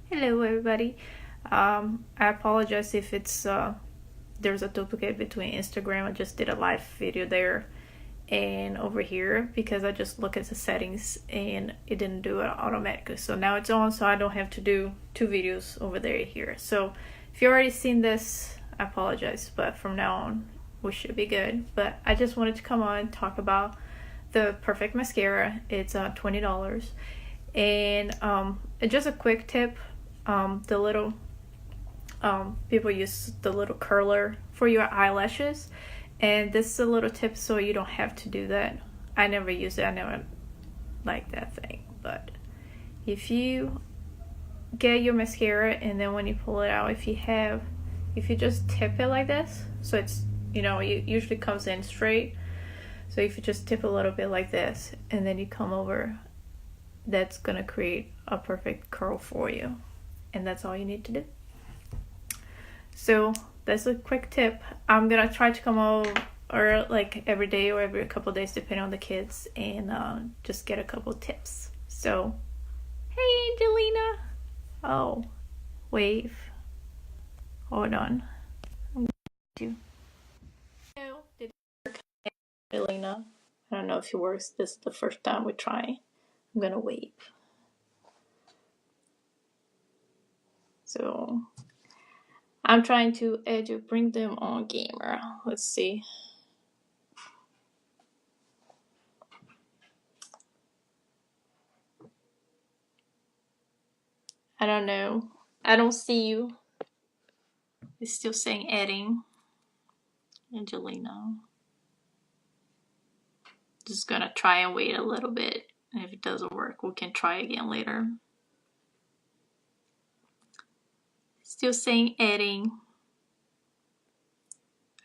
Hello everybody. I apologize if it's there's a duplicate between Instagram. I just did a live video there and over here because I just look at the settings and it didn't do it automatically. So now it's on, so I don't have to do two videos over there here. So if you already seen this, I apologize, but from now on we should be good. But I just wanted to come on and talk about the Perfect Mascara. It's $20, and just a quick tip. The little people use the little curler for your eyelashes, and this is a little tip so you don't have to do that. I never use it. I never like that thing. But if you get your mascara and then when you pull it out, if you just tip it like this, so it's, it usually comes in straight. So if you just tip a little bit like this and then you come over, that's gonna create a perfect curl for you. And that's all you need to do. So that's a quick tip. I'm gonna try to come over like every day or every couple days depending on the kids, and just get a couple tips. So hey Angelina. Oh, wave. Hold on. I'm going to no, did it work? Angelina. I don't know if it works. This is the first time we try. I'm gonna wave. So I'm trying to bring them on camera. Let's see. I don't know. I don't see you. It's still saying adding. Angelina. Just gonna try and wait a little bit. And if it doesn't work, we can try again later. Still saying adding.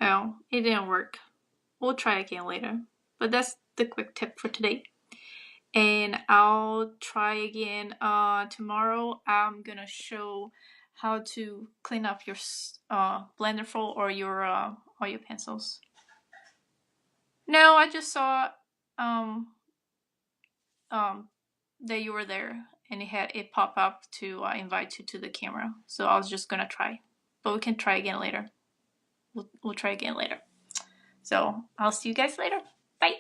Oh, it didn't work. We'll try again later. But that's the quick tip for today. And I'll try again tomorrow. I'm gonna show how to clean up your blender fold or your all your pencils. No, I just saw that you were there and it pop up to invite you to the camera. So I was just gonna try, but we can try again later. We'll try again later. So I'll see you guys later. Bye.